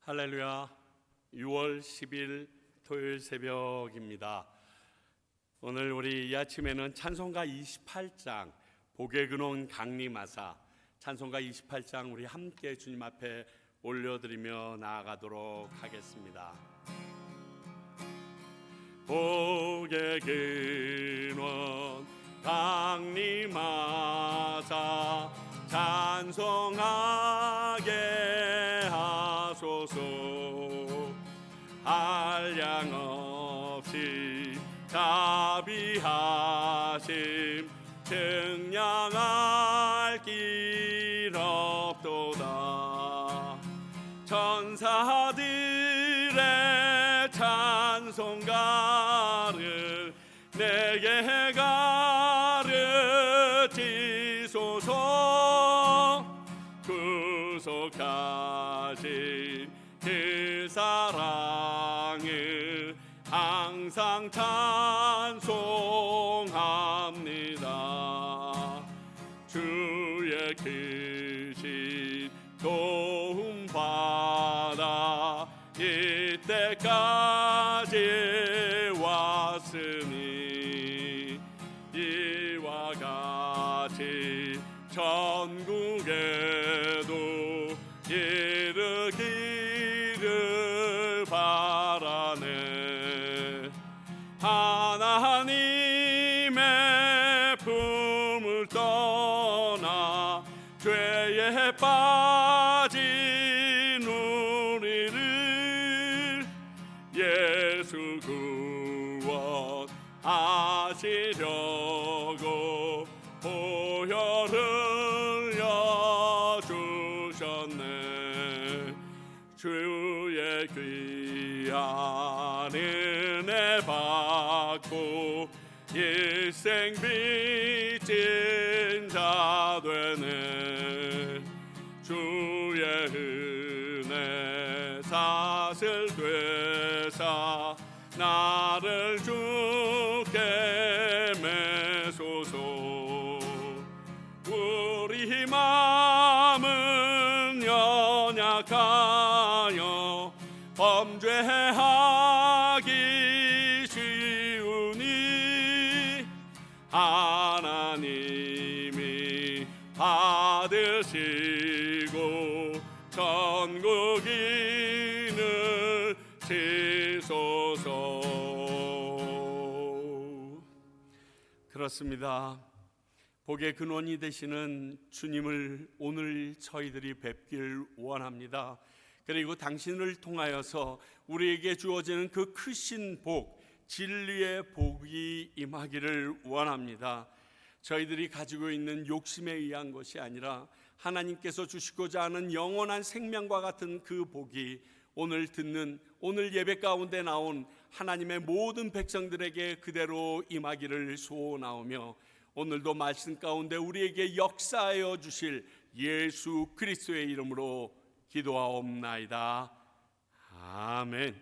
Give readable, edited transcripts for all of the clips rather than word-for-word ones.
할렐루야. 6월 10일 토요일 새벽입니다. 오늘 우리 이 아침에는 찬송가 28장 복의 근원 강림하사 찬송가 28장 우리 함께 주님 앞에 올려드리며 나아가도록 하겠습니다. 복의 근원 강림하사 찬송하게 하소서. 한량 없이 자비하심 증량할 길 없도다. 천사들의 찬송가를 내게 가르치소서. 구속하신 그 사랑을 항상 찬송합니다. 주의 크신 도움 받아 이때까지 왔으니 이와 같이 전국에도 이르기를 바라네. 하나님의 품을 떠나 죄에 빠진 우리를 예수 구원하시려고 보혈을 흘려주셨네. 주의 귀한 은혜 받고 일생 빚진 자 되네. 주의 은혜 사슬 되사 나를 주께 매소서. 우리 마음은 연약하여 범죄하기 쉬우니 하나님이 받으시고 천국인을 치소서. 그렇습니다. 복의 근원이 되시는 주님을 오늘 저희들이 뵙길 원합니다. 그리고 당신을 통하여서 우리에게 주어지는 그 크신 복, 진리의 복이 임하기를 원합니다. 저희들이 가지고 있는 욕심에 의한 것이 아니라 하나님께서 주시고자 하는 영원한 생명과 같은 그 복이 오늘 듣는 오늘 예배 가운데 나온 하나님의 모든 백성들에게 그대로 임하기를 소원하오며 오늘도 말씀 가운데 우리에게 역사하여 주실 예수 그리스도의 이름으로 기도하옵나이다. 아멘.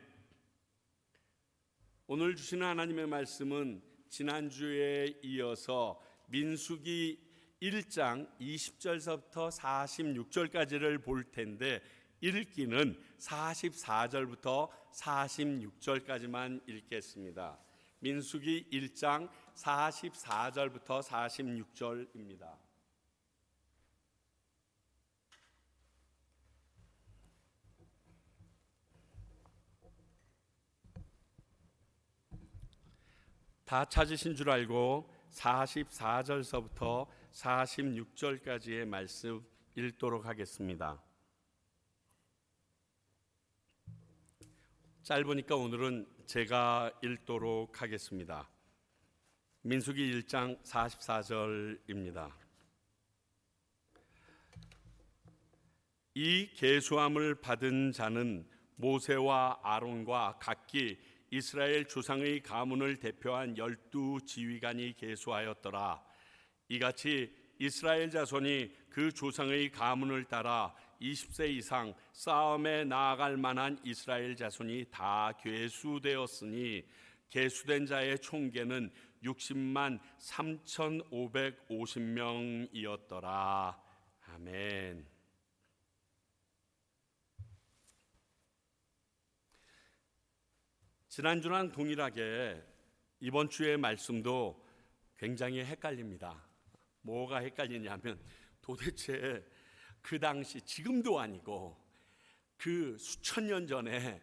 오늘 주시는 하나님의 말씀은 지난주에 이어서 민수기 1장 20절서부터 46절까지를 볼 텐데 읽기는 44절부터 46절까지만 읽겠습니다. 민수기 1장 44절부터 46절입니다. 다 찾으신 줄 알고 44절서부터 46절까지의 말씀 읽도록 하겠습니다. 짧으니까 오늘은 제가 읽도록 하겠습니다. 민수기 1장 44절입니다. 이 계수함을 받은 자는 모세와 아론과 각기 이스라엘 조상의 가문을 대표한 12지휘관이 계수하였더라. 이같이 이스라엘 자손이 그 조상의 가문을 따라 20세 이상 싸움에 나아갈 만한 이스라엘 자손이 다 계수되었으니 계수된 자의 총계는 60만 3,550명이었더라. 아멘. 지난주랑 동일하게 이번 주의 말씀도 굉장히 헷갈립니다. 뭐가 헷갈리냐면 도대체 그 당시, 지금도 아니고 그 수천 년 전에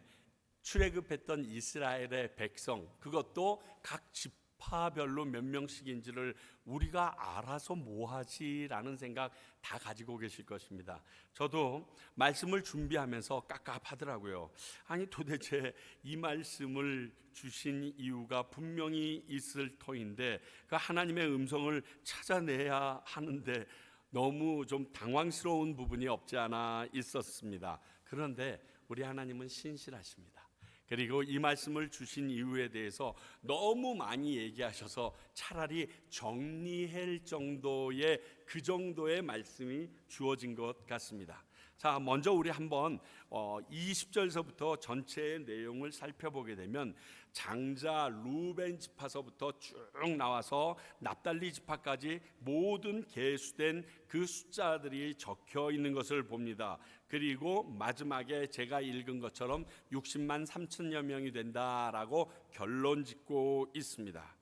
출애굽했던 이스라엘의 백성, 그것도 각 지파별로 몇 명씩인지를 우리가 알아서 뭐하지라는 생각 다 가지고 계실 것입니다. 저도 말씀을 준비하면서 깝깝하더라고요. 아니 도대체 이 말씀을 주신 이유가 분명히 있을 터인데 그 하나님의 음성을 찾아내야 하는데 너무 좀 당황스러운 부분이 없지 않아 있었습니다. 그런데 우리 하나님은 신실하십니다. 그리고 이 말씀을 주신 이유에 대해서 너무 많이 얘기하셔서 차라리 정리할 정도의 그 정도의 말씀이 주어진 것 같습니다. 자, 먼저 우리 한번 20절서부터 전체의 내용을 살펴보게 되면 장자 루벤 지파서부터 쭉 나와서 납달리 지파까지 모든 계수된 그 숫자들이 적혀 있는 것을 봅니다. 그리고 마지막에 제가 읽은 것처럼 60만 3천여 명이 된다라고 결론 짓고 있습니다.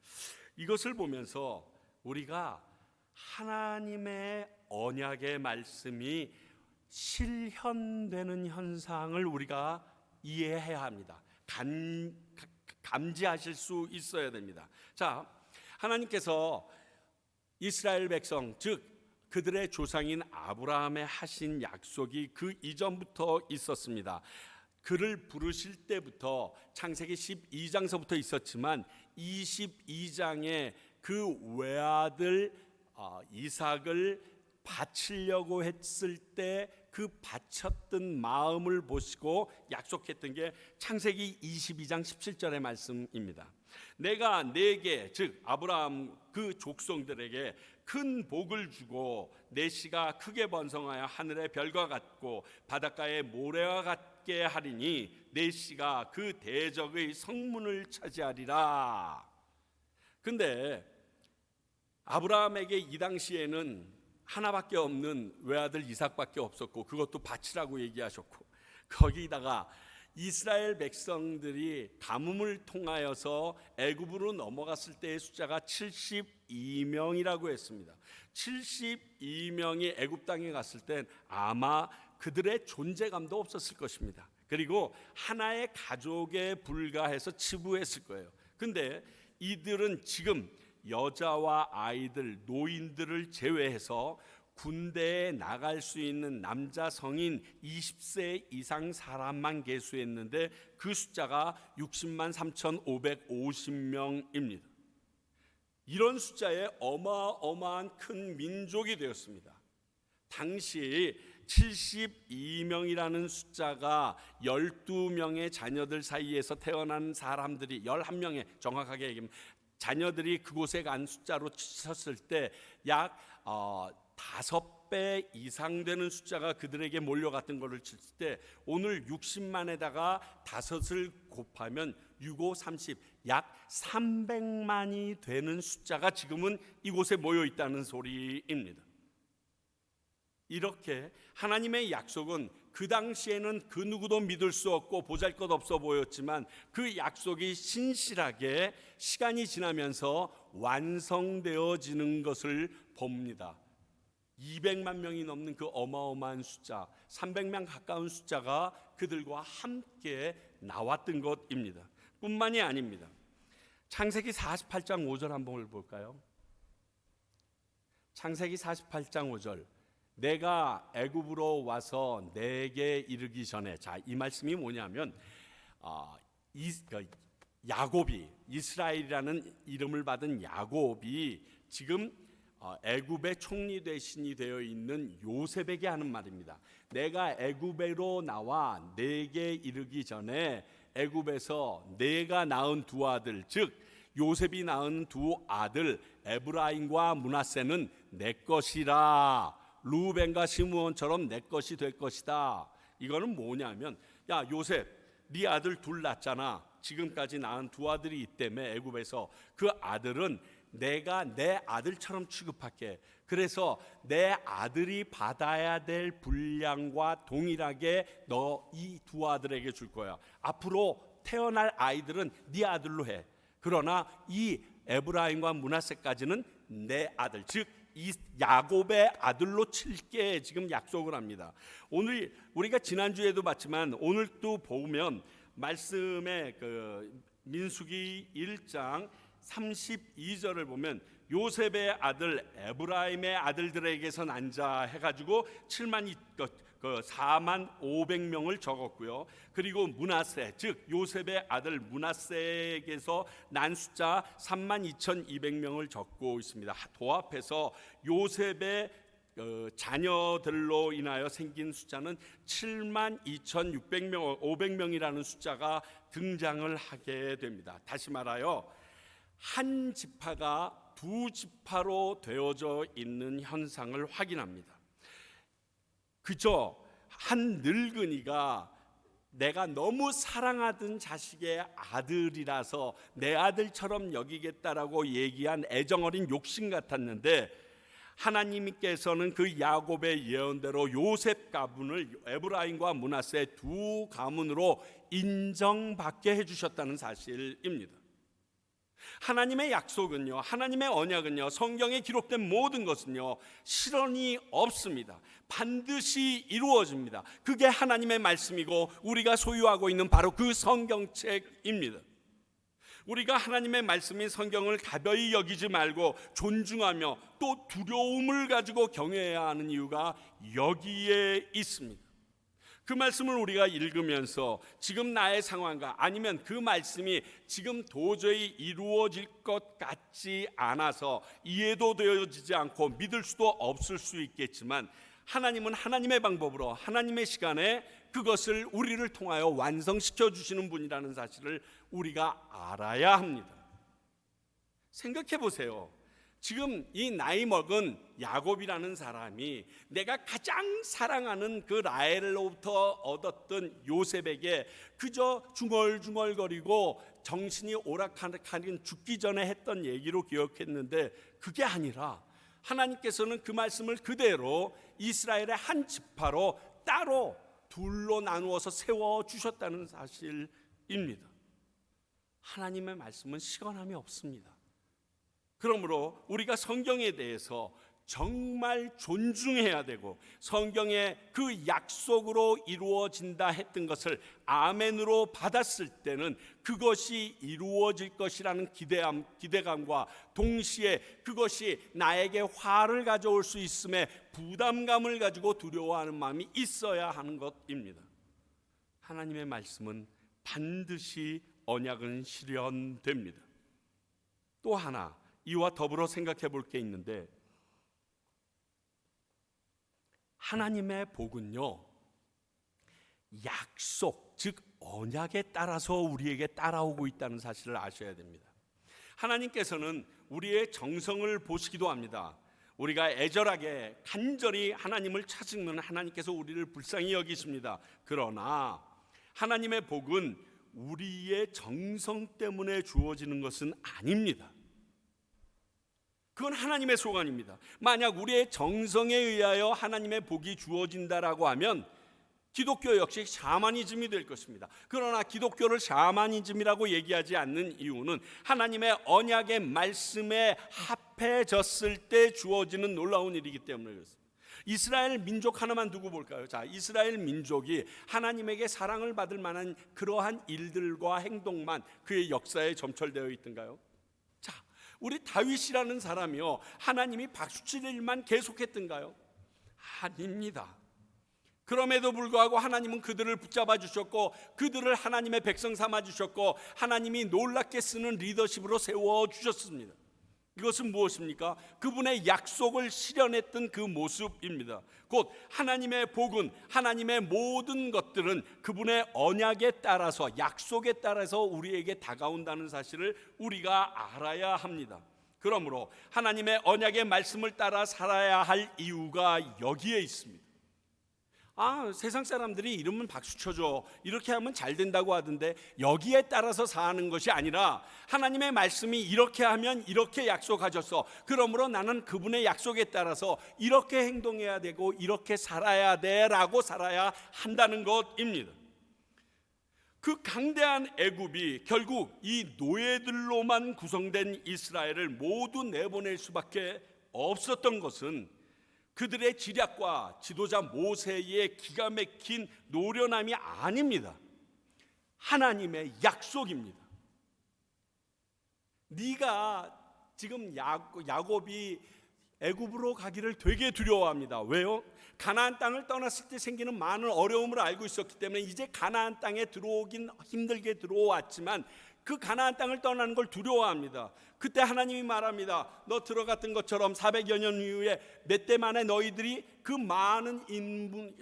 이것을 보면서 우리가 하나님의 언약의 말씀이 실현되는 현상을 우리가 이해해야 합니다. 감지하실 수 있어야 됩니다. 자, 하나님께서 이스라엘 백성, 즉 그들의 조상인 아브라함에 하신 약속이 그 이전부터 있었습니다. 그를 부르실 때부터 창세기 12장서부터 있었지만 22장에 그 외아들 이삭을 바치려고 했을 때 그 바쳤던 마음을 보시고 약속했던 게 창세기 22장 17절의 말씀입니다. 내가 네게, 즉 아브라함 그 족속들에게 큰 복을 주고 내 씨가 크게 번성하여 하늘의 별과 같고 바닷가의 모래와 같게 하리니 내 씨가 그 대적의 성문을 차지하리라. 근데 아브라함에게 이 당시에는 하나밖에 없는 외아들 이삭밖에 없었고 그것도 바치라고 얘기하셨고 거기다가 이스라엘 백성들이 가뭄을 통하여서 애굽으로 넘어갔을 때의 숫자가 72명이라고 했습니다. 72명이 애굽 땅에 갔을 땐 아마 그들의 존재감도 없었을 것입니다. 그리고 하나의 가족에 불과해서 치부했을 거예요. 근데 이들은 지금 여자와 아이들, 노인들을 제외해서 군대에 나갈 수 있는 남자 성인 20세 이상 사람만 계수했는데 그 숫자가 60만 3,550명입니다. 이런 숫자에 어마어마한 큰 민족이 되었습니다. 당시 72명이라는 숫자가 12명의 자녀들 사이에서 태어난 사람들이 11명의 정확하게 얘기하면 자녀들이 그곳에 간 숫자로 쳤을 때 약 5배 이상 되는 숫자가 그들에게 몰려갔던 것을 칠 때 오늘 60만에다가 5을 곱하면 6, 5, 30, 약 300만이 되는 숫자가 지금은 이곳에 모여 있다는 소리입니다. 이렇게 하나님의 약속은 그 당시에는 그 누구도 믿을 수 없고 보잘것없어 보였지만 그 약속이 신실하게 시간이 지나면서 완성되어지는 것을 봅니다. 200만 명이 넘는 그 어마어마한 숫자, 300명 가까운 숫자가 그들과 함께 나왔던 것입니다. 뿐만이 아닙니다. 창세기 48장 5절 한번 볼까요? 창세기 48장 5절. 내가 애굽으로 와서 내게 이르기 전에, 자, 이 말씀이 뭐냐면 야곱이, 이스라엘이라는 이름을 받은 야곱이 지금 애굽의 총리 대신이 되어 있는 요셉에게 하는 말입니다. 내가 애굽으로 나와 내게 이르기 전에 애굽에서 내가 낳은 두 아들, 즉 요셉이 낳은 두 아들 에브라임과 므낫세는 내 것이라. 루벤과 시므온처럼 내 것이 될 것이다. 이거는 뭐냐면, 야 요셉, 네 아들 둘 낳았잖아. 지금까지 낳은 두 아들이 있다며 애굽에서. 그 아들은 내가 내 아들처럼 취급할게. 그래서 내 아들이 받아야 될 분량과 동일하게 너 이 두 아들에게 줄 거야. 앞으로 태어날 아이들은 네 아들로 해. 그러나 이 에브라임과 므낫세까지는 내 아들, 즉 이 야곱의 아들로 칠게 지금 약속을 합니다. 오늘 우리가 지난주에도 봤지만 오늘 또 보면 말씀에 민수기 1장 32절을 보면 요셉의 아들 에브라임의 아들들에게서 난자 해가지고 4만 500명을 적었고요. 그리고 므낫세, 즉 요셉의 아들 므낫세에게서 난 숫자 3만 2,200명을 적고 있습니다. 도합해서 요셉의 자녀들로 인하여 생긴 숫자는 7만 2,600명, 500명이라는 숫자가 등장을 하게 됩니다. 다시 말하여 한 지파가 두 지파로 되어져 있는 현상을 확인합니다. 그저 한 늙은이가 내가 너무 사랑하던 자식의 아들이라서 내 아들처럼 여기겠다라고 얘기한 애정어린 욕심 같았는데, 하나님께서는 그 야곱의 예언대로 요셉 가문을 에브라임과 므낫세 두 가문으로 인정받게 해주셨다는 사실입니다. 하나님의 약속은요, 하나님의 언약은요, 성경에 기록된 모든 것은요 실언이 없습니다. 반드시 이루어집니다. 그게 하나님의 말씀이고 우리가 소유하고 있는 바로 그 성경책입니다. 우리가 하나님의 말씀인 성경을 가벼이 여기지 말고 존중하며 또 두려움을 가지고 경외해야 하는 이유가 여기에 있습니다. 그 말씀을 우리가 읽으면서 지금 나의 상황과 아니면 그 말씀이 지금 도저히 이루어질 것 같지 않아서 이해도 되어지지 않고 믿을 수도 없을 수 있겠지만, 하나님은 하나님의 방법으로 하나님의 시간에 그것을 우리를 통하여 완성시켜 주시는 분이라는 사실을 우리가 알아야 합니다. 생각해 보세요. 지금 이 나이 먹은 야곱이라는 사람이 내가 가장 사랑하는 그 라헬로부터 얻었던 요셉에게 그저 중얼중얼거리고 정신이 오락가락 죽기 전에 했던 얘기로 기억했는데, 그게 아니라 하나님께서는 그 말씀을 그대로 이스라엘의 한 지파로 따로 둘로 나누어서 세워주셨다는 사실입니다. 하나님의 말씀은 시건함이 없습니다. 그러므로 우리가 성경에 대해서 정말 존중해야 되고, 성경의 그 약속으로 이루어진다 했던 것을 아멘으로 받았을 때는 그것이 이루어질 것이라는 기대감과 동시에 그것이 나에게 화를 가져올 수 있음에 부담감을 가지고 두려워하는 마음이 있어야 하는 것입니다. 하나님의 말씀은 반드시 언약은 실현됩니다. 또 하나 이와 더불어 생각해 볼 게 있는데, 하나님의 복은요 약속, 즉 언약에 따라서 우리에게 따라오고 있다는 사실을 아셔야 됩니다. 하나님께서는 우리의 정성을 보시기도 합니다. 우리가 애절하게 간절히 하나님을 찾으면 하나님께서 우리를 불쌍히 여기십니다. 그러나 하나님의 복은 우리의 정성 때문에 주어지는 것은 아닙니다. 그건 하나님의 소관입니다. 만약 우리의 정성에 의하여 하나님의 복이 주어진다라고 하면 기독교 역시 샤머니즘이 될 것입니다. 그러나 기독교를 샤머니즘이라고 얘기하지 않는 이유는 하나님의 언약의 말씀에 합해졌을 때 주어지는 놀라운 일이기 때문에 그렇습니다. 이스라엘 민족 하나만 두고 볼까요? 자, 이스라엘 민족이 하나님에게 사랑을 받을 만한 그러한 일들과 행동만 그의 역사에 점철되어 있던가요? 자, 우리 다윗이라는 사람이요 하나님이 박수칠 일만 계속했던가요? 아닙니다. 그럼에도 불구하고 하나님은 그들을 붙잡아 주셨고 그들을 하나님의 백성 삼아 주셨고 하나님이 놀랍게 쓰는 리더십으로 세워 주셨습니다. 이것은 무엇입니까? 그분의 약속을 실현했던 그 모습입니다. 곧 하나님의 복은, 하나님의 모든 것들은 그분의 언약에 따라서, 약속에 따라서 우리에게 다가온다는 사실을 우리가 알아야 합니다. 그러므로 하나님의 언약의 말씀을 따라 살아야 할 이유가 여기에 있습니다. 세상 사람들이 이러면 박수 쳐줘, 이렇게 하면 잘 된다고 하던데, 여기에 따라서 사는 것이 아니라 하나님의 말씀이 이렇게 하면 이렇게 약속하셨어, 그러므로 나는 그분의 약속에 따라서 이렇게 행동해야 되고 이렇게 살아야 돼 라고 살아야 한다는 것입니다. 그 강대한 애굽이 결국 이 노예들로만 구성된 이스라엘을 모두 내보낼 수밖에 없었던 것은 그들의 지략과 지도자 모세의 기가 막힌 노련함이 아닙니다. 하나님의 약속입니다. 네가 지금 야곱이 애굽으로 가기를 되게 두려워합니다. 왜요? 가나안 땅을 떠났을 때 생기는 많은 어려움을 알고 있었기 때문에 이제 가나안 땅에 들어오긴 힘들게 들어왔지만 그 가나안 땅을 떠나는 걸 두려워합니다. 그때 하나님이 말합니다. 너 들어갔던 것처럼 400여 년 이후에 몇 대 만에 너희들이 그 많은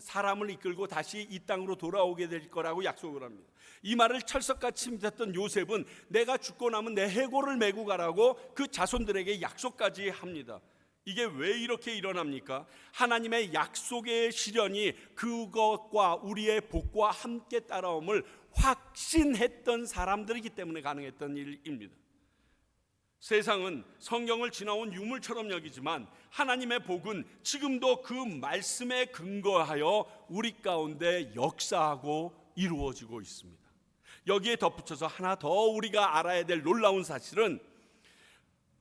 사람을 이끌고 다시 이 땅으로 돌아오게 될 거라고 약속을 합니다. 이 말을 철석같이 믿었던 요셉은 내가 죽고 나면 내 해골을 메고 가라고 그 자손들에게 약속까지 합니다. 이게 왜 이렇게 일어납니까? 하나님의 약속의 실현이 그것과 우리의 복과 함께 따라옴을 확신했던 사람들이기 때문에 가능했던 일입니다. 세상은 성경을 지나온 유물처럼 여기지만 하나님의 복은 지금도 그 말씀에 근거하여 우리 가운데 역사하고 이루어지고 있습니다. 여기에 덧붙여서 하나 더 우리가 알아야 될 놀라운 사실은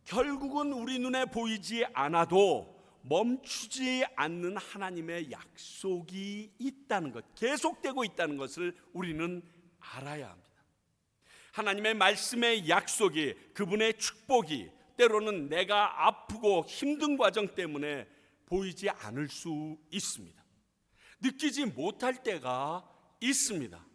결국은 우리 눈에 보이지 않아도 멈추지 않는 하나님의 약속이 있다는 것, 계속되고 있다는 것을 우리는 알아야 합니다. 하나님의 말씀의 약속이, 그분의 축복이 때로는 내가 아프고 힘든 과정 때문에 보이지 않을 수 있습니다. 느끼지 못할 때가 있습니다.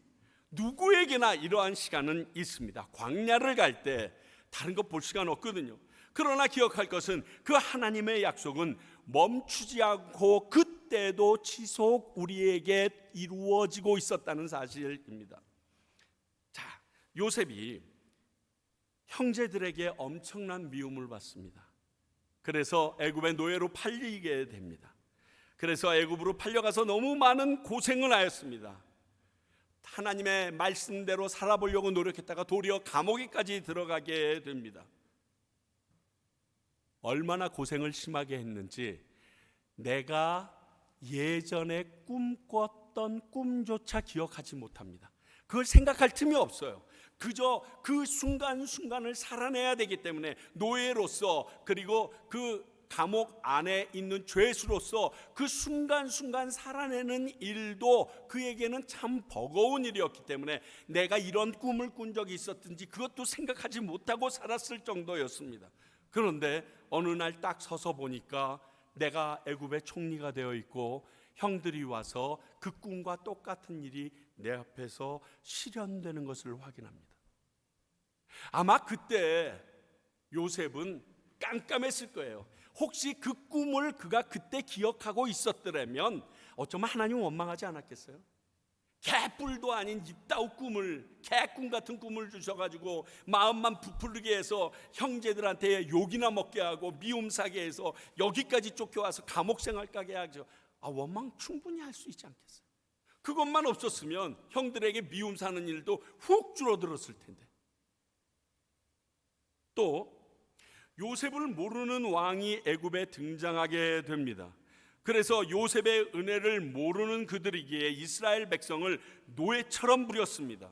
누구에게나 이러한 시간은 있습니다. 광야를 갈 때 다른 거 볼 시간 없거든요. 그러나 기억할 것은 그 하나님의 약속은 멈추지 않고 그때도 지속 우리에게 이루어지고 있었다는 사실입니다. 자, 요셉이 형제들에게 엄청난 미움을 받습니다. 그래서 애굽의 노예로 팔리게 됩니다. 그래서 애굽으로 팔려가서 너무 많은 고생을 하였습니다. 하나님의 말씀대로 살아보려고 노력했다가 도리어 감옥에까지 들어가게 됩니다. 얼마나 고생을 심하게 했는지 내가 예전에 꿈꿨던 꿈조차 기억하지 못합니다. 그걸 생각할 틈이 없어요. 그저 그 순간순간을 살아내야 되기 때문에 노예로서, 그리고 그 감옥 안에 있는 죄수로서 그 순간순간 살아내는 일도 그에게는 참 버거운 일이었기 때문에 내가 이런 꿈을 꾼 적이 있었든지 그것도 생각하지 못하고 살았을 정도였습니다. 그런데 어느 날 딱 서서 보니까 내가 애굽의 총리가 되어 있고 형들이 와서 그 꿈과 똑같은 일이 내 앞에서 실현되는 것을 확인합니다. 아마 그때 요셉은 깜깜했을 거예요. 혹시 그 꿈을 그가 그때 기억하고 있었더라면 어쩌면 하나님 원망하지 않았겠어요? 개뿔도 아닌 이따우 꿈을, 개꿈 같은 꿈을 주셔가지고 마음만 부풀리게 해서 형제들한테 욕이나 먹게 하고 미움 사게 해서 여기까지 쫓겨와서 감옥 생활 가게 하죠. 원망 충분히 할 수 있지 않겠어요? 그것만 없었으면 형들에게 미움 사는 일도 훅 줄어들었을 텐데. 또 요셉을 모르는 왕이 애굽에 등장하게 됩니다. 그래서 요셉의 은혜를 모르는 그들이기에 이스라엘 백성을 노예처럼 부렸습니다.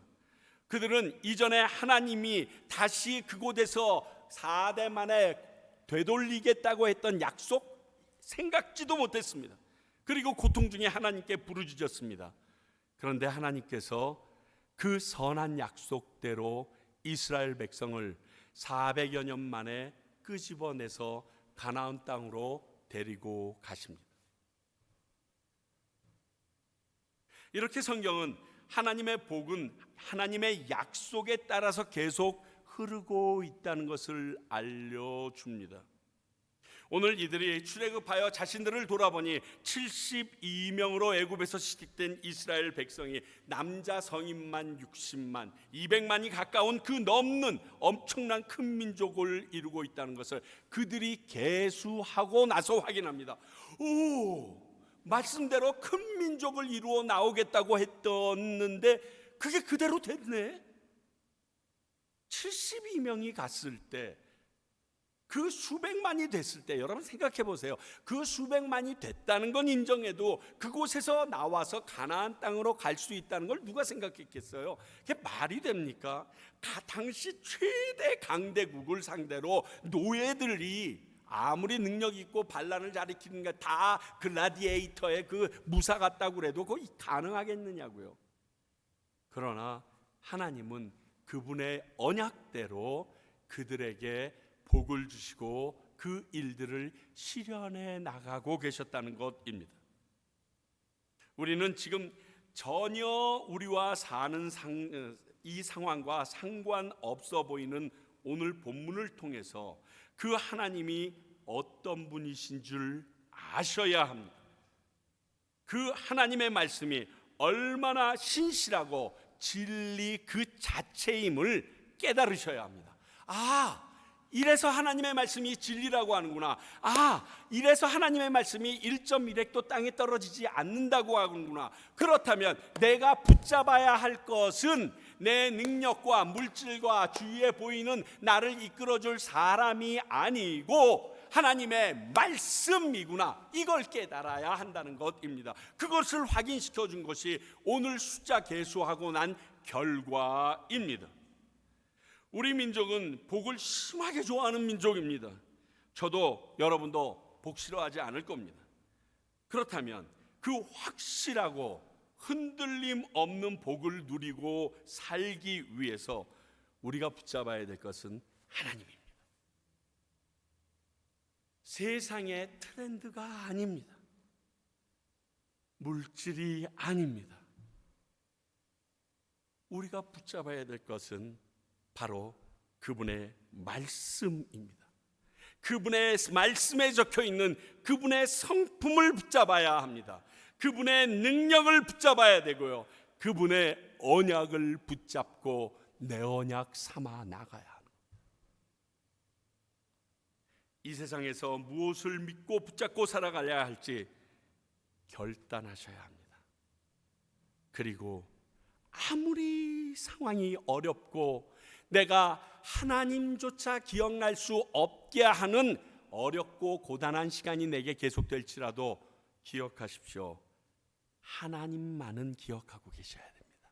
그들은 이전에 하나님이 다시 그곳에서 4대 만에 되돌리겠다고 했던 약속 생각지도 못했습니다. 그리고 고통 중에 하나님께 부르짖었습니다. 그런데 하나님께서 그 선한 약속대로 이스라엘 백성을 400여 년 만에 끄집어내서 가나안 땅으로 데리고 가십니다. 이렇게 성경은 하나님의 복은 하나님의 약속에 따라서 계속 흐르고 있다는 것을 알려줍니다. 오늘 이들이 출애굽하여 자신들을 돌아보니 72명으로 애굽에서 시집된 이스라엘 백성이 남자 성인만 60만, 200만이 가까운 그 넘는 엄청난 큰 민족을 이루고 있다는 것을 그들이 계수하고 나서 확인합니다. 말씀대로 큰 민족을 이루어 나오겠다고 했었는데 그게 그대로 됐네. 72명이 갔을 때 그 수백만이 됐을 때 여러분 생각해 보세요. 그 수백만이 됐다는 건 인정해도 그곳에서 나와서 가나안 땅으로 갈 수 있다는 걸 누가 생각했겠어요? 그게 말이 됩니까? 당시 최대 강대국을 상대로 노예들이 아무리 능력 있고 반란을 가리키는 게 다 글라디에이터의 그 무사 같다고 그래도 그거 가능하겠느냐고요. 그러나 하나님은 그분의 언약대로 그들에게 복을 주시고 그 일들을 실현해 나가고 계셨다는 것입니다. 우리는 지금 전혀 우리와 사는 이 상황과 상관없어 보이는 오늘 본문을 통해서 그 하나님이 어떤 분이신 줄 아셔야 합니다. 그 하나님의 말씀이 얼마나 신실하고 진리 그 자체임을 깨달으셔야 합니다. 이래서 하나님의 말씀이 진리라고 하는구나. 이래서 하나님의 말씀이 1.1획도 땅에 떨어지지 않는다고 하는구나. 그렇다면 내가 붙잡아야 할 것은 내 능력과 물질과 주위에 보이는 나를 이끌어줄 사람이 아니고 하나님의 말씀이구나. 이걸 깨달아야 한다는 것입니다. 그것을 확인시켜 준 것이 오늘 숫자 계수하고 난 결과입니다. 우리 민족은 복을 심하게 좋아하는 민족입니다. 저도 여러분도 복 싫어하지 않을 겁니다. 그렇다면 그 확실하고 흔들림 없는 복을 누리고 살기 위해서 우리가 붙잡아야 될 것은 하나님입니다. 세상의 트렌드가 아닙니다. 물질이 아닙니다. 우리가 붙잡아야 될 것은 바로 그분의 말씀입니다. 그분의 말씀에 적혀 있는 그분의 성품을 붙잡아야 합니다. 그분의 능력을 붙잡아야 되고요. 그분의 언약을 붙잡고 내 언약 삼아 나가야 합니다. 이 세상에서 무엇을 믿고 붙잡고 살아가야 할지 결단하셔야 합니다. 그리고 아무리 상황이 어렵고 내가 하나님조차 기억날 수 없게 하는 어렵고 고단한 시간이 내게 계속될지라도 기억하십시오. 하나님만은 기억하고 계셔야 됩니다.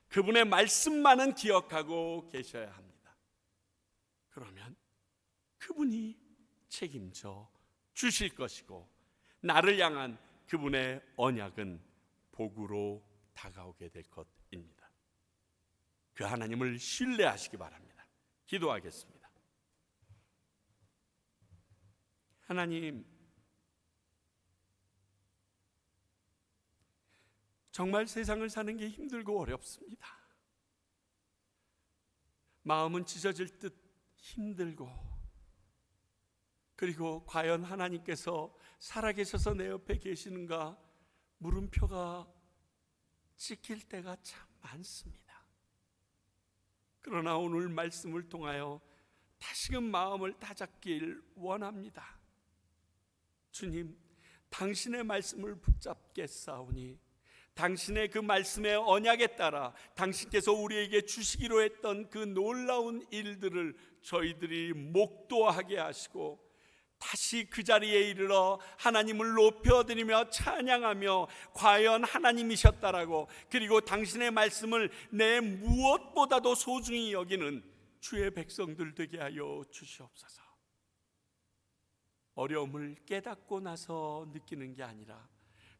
그분의 말씀만은 기억하고 계셔야 합니다. 그러면 그분이 책임져 주실 것이고 나를 향한 그분의 언약은 복으로 다가오게 될 것입니다. 그 하나님을 신뢰하시기 바랍니다. 기도하겠습니다. 하나님, 정말 세상을 사는 게 힘들고 어렵습니다. 마음은 찢어질 듯 힘들고, 그리고 과연 하나님께서 살아계셔서 내 옆에 계시는가 물음표가 찍힐 때가 참 많습니다. 그러나 오늘 말씀을 통하여 다시금 마음을 다잡길 원합니다. 주님, 당신의 말씀을 붙잡겠사오니 당신의 그 말씀의 언약에 따라 당신께서 우리에게 주시기로 했던 그 놀라운 일들을 저희들이 목도하게 하시고 다시 그 자리에 이르러 하나님을 높여드리며 찬양하며 과연 하나님이셨다라고, 그리고 당신의 말씀을 내 무엇보다도 소중히 여기는 주의 백성들 되게 하여 주시옵소서. 어려움을 깨닫고 나서 느끼는 게 아니라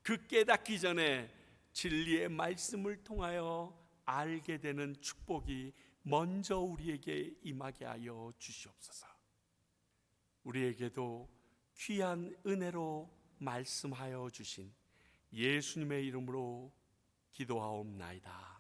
그 깨닫기 전에 진리의 말씀을 통하여 알게 되는 축복이 먼저 우리에게 임하게 하여 주시옵소서. 우리에게도 귀한 은혜로 말씀하여 주신 예수님의 이름으로 기도하옵나이다.